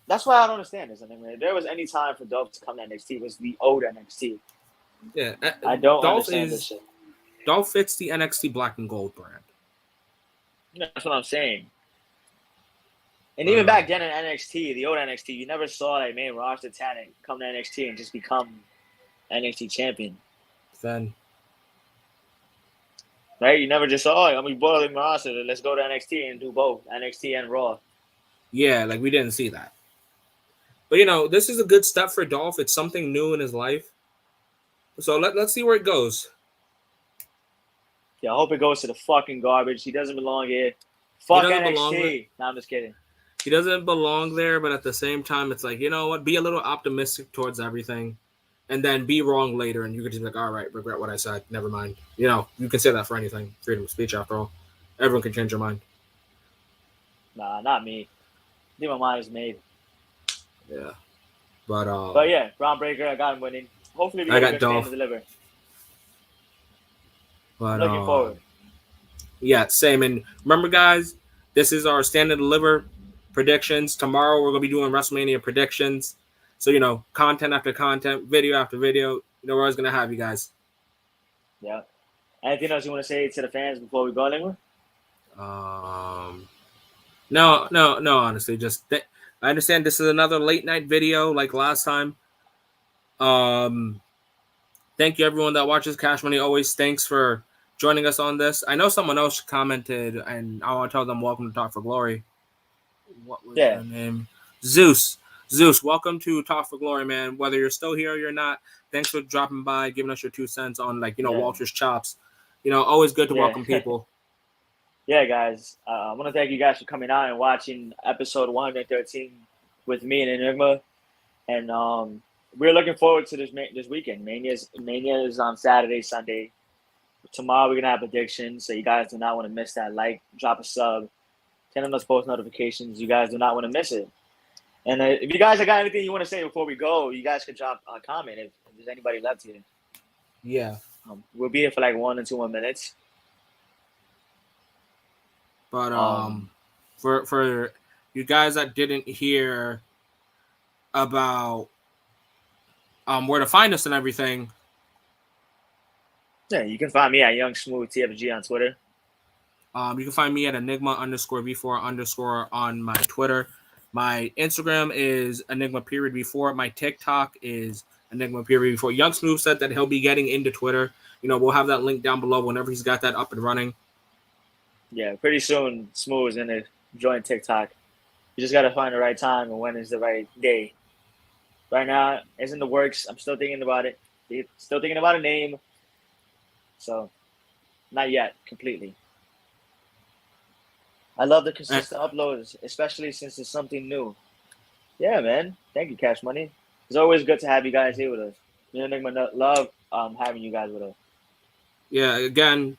That's why I don't understand this. I mean, if there was any time for Dolph to come to NXT, it was the old NXT. Yeah, I don't understand this shit. Dolph fits the NXT Black and Gold brand. Yeah, that's what I'm saying. And even back then in NXT, the old NXT, you never saw like main roster talent come to NXT and just become NXT champion. Then, right? You never just saw, we bought the roster, let's go to NXT and do both NXT and Raw. Yeah, like we didn't see that. But this is a good step for Dolph. It's something new in his life. So let's see where it goes. Yeah, I hope it goes to the fucking garbage. He doesn't belong here. Fuck NXT. No, I'm just kidding. He doesn't belong there, but at the same time, it's like, you know what? Be a little optimistic towards everything, and then be wrong later, and you could just be like, all right, regret what I said. Never mind. You can say that for anything. Freedom of speech, after all. Everyone can change their mind. Nah, not me. I think my mind is made. Yeah. But yeah, Braun Breaker, I got him winning. Hopefully we get a good Stand to Deliver. But looking forward. Yeah, same. And remember, guys, this is our Stand and Deliver predictions. Tomorrow we're gonna be doing WrestleMania predictions. So content after content, video after video. We're always gonna have you guys. Yeah. Anything else you want to say to the fans before we go anywhere? No. Honestly, I understand this is another late night video like last time. Um, Thank you everyone that watches Cash Money. Always thanks for joining us on this. I know someone else commented, and I want to tell them welcome to Talk for Glory. What was Yeah. their name? Zeus, welcome to Talk for Glory, man. Whether you're still here or you're not, thanks for dropping by, giving us your 2 cents on Yeah. Walter's chops. Always good to Yeah. welcome people. Yeah, guys. I want to thank you guys for coming out and watching episode 113 with me and Enigma. And we're looking forward to this weekend. Mania is on Saturday, Sunday. Tomorrow we're gonna have predictions, so you guys do not want to miss that. Like, drop a sub, turn on those post notifications. You guys do not want to miss it. And if you guys have got anything you want to say before we go, you guys could drop a comment if there's anybody left here. Yeah. We'll be here for like 1 or 2 more minutes. But for you guys that didn't hear about where to find us and everything. Yeah, you can find me at Young Smooth TFG on Twitter. You can find me at Enigma_V4_ on my Twitter. My Instagram is Enigma_V4. My TikTok is Enigma_V4. Young Smooth said that he'll be getting into Twitter. We'll have that link down below whenever he's got that up and running. Yeah, pretty soon Smooth is gonna join TikTok. You just gotta find the right time and when is the right day. Right now, it's in the works. I'm still thinking about it. Still thinking about a name. So, not yet, completely. I love the consistent uploads, especially since it's something new. Yeah, man. Thank you, Cash Money. It's always good to have you guys here with us. Me and Enigma love having you guys with us. Yeah, again,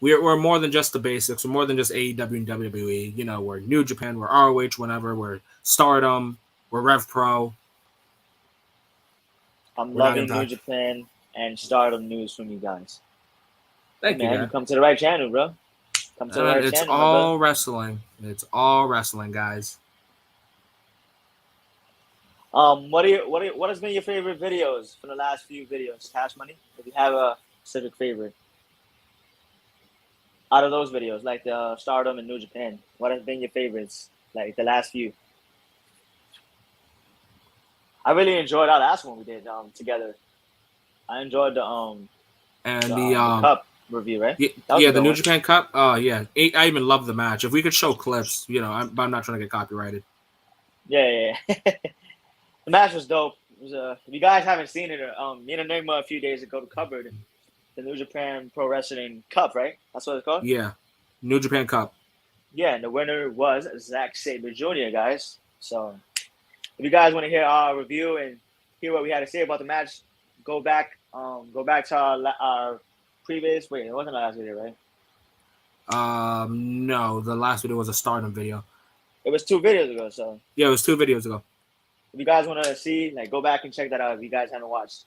we're more than just the basics. We're more than just AEW and WWE. We're New Japan, we're ROH, whenever, we're Stardom, we're Rev Pro. I'm loving New Japan and Stardom news from you guys. Thank you, man. You come to the right channel, bro. Come to the right it's channel. It's all wrestling. It's all wrestling, guys. What has been your favorite videos from the last few videos, Cash Money? If you have a specific favorite out of those videos, like the Stardom and New Japan, what has been your favorites, like the last few? I really enjoyed our last one we did together. I enjoyed the cup review, right? Yeah, the New Japan Cup. Oh yeah, I even love the match. If we could show clips, I'm not trying to get copyrighted. Yeah. The match was dope. It was, if you guys haven't seen it, me and Enigma a few days ago covered the New Japan Pro Wrestling Cup, right? That's what it's called? Yeah, New Japan Cup. Yeah, and the winner was Zack Sabre Jr., guys. So if you guys want to hear our review and hear what we had to say about the match, go back to our previous. Wait, it wasn't the last video, right? No, the last video was a Stardom video. It was 2 videos ago. So yeah, it was 2 videos ago. If you guys want to see, go back and check that out if you guys haven't watched.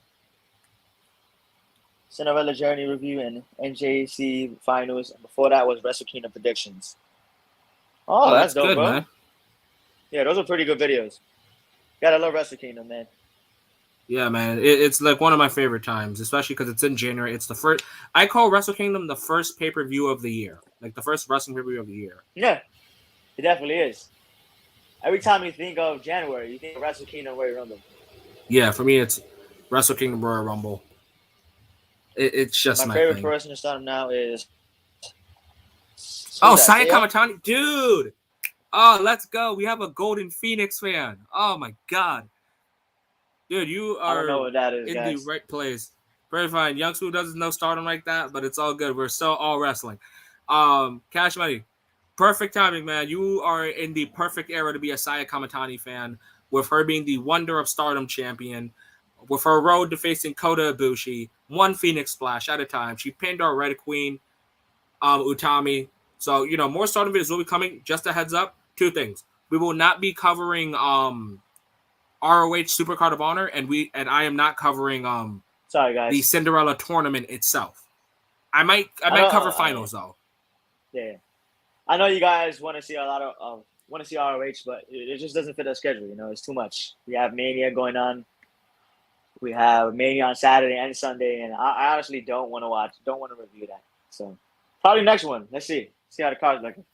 Cinderella Journey review and NJC finals. And before that was Wrestle Kingdom predictions. Oh, that's dope, good, bro. Man. Yeah, those are pretty good videos. Gotta love Wrestle Kingdom, man. Yeah, man. It's like one of my favorite times, especially because it's in January. It's the first. I call Wrestle Kingdom the first pay-per-view of the year. Like the first wrestling pay-per-view of the year. Yeah, it definitely is. Every time you think of January, you think of Wrestle Kingdom Royal Rumble. Yeah, for me, it's Wrestle Kingdom Royal Rumble. It's just my favorite thing. person to start now is. Saya Kamatani, dude. Oh, let's go. We have a Golden Phoenix fan. Oh my god. Dude, you are I don't know what that is, in guys. the right place. Very fine. Young Smooth doesn't know Stardom like that, but it's all good. We're still all wrestling. Cash Money. Perfect timing, man. You are in the perfect era to be a Saya Kamatani fan, with her being the Wonder of Stardom champion, with her road to facing Kota Ibushi, 1 Phoenix Splash at a time. She pinned our Red Queen, Utami. So, more Stardom videos will be coming. Just a heads up, 2 things. We will not be covering ROH Supercard of Honor, and I am not covering sorry guys, the Cinderella tournament itself. I might cover finals though. Yeah. I know you guys want to see a lot of want to see ROH, but it just doesn't fit our schedule. It's too much. We have Mania going on. We have Mania on Saturday and Sunday, and I honestly don't want to review that. So probably next one. Let's see how the card's looking.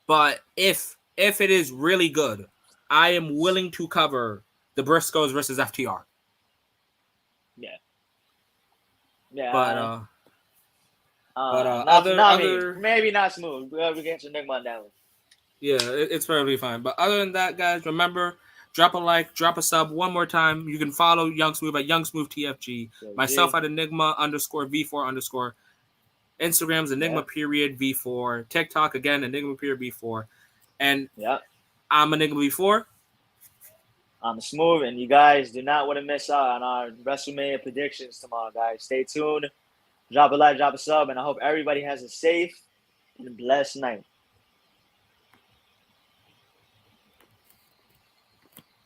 But if it is really good, I am willing to cover the Briscoes versus FTR. Yeah. But not me. other Maybe not Smooth. We get your Enigma on that one. yeah, it's perfectly fine. But other than that, guys, remember, drop a like, drop a sub one more time. You can follow Young Smooth at Young Smooth TFG. Myself at Enigma _V4 _. Instagram's Enigma period V4. TikTok again Enigma period V4. And I'm Enigma V4. I'm Smooth, and you guys do not want to miss out on our WrestleMania predictions tomorrow, guys. Stay tuned. Drop a like, drop a sub, and I hope everybody has a safe and blessed night.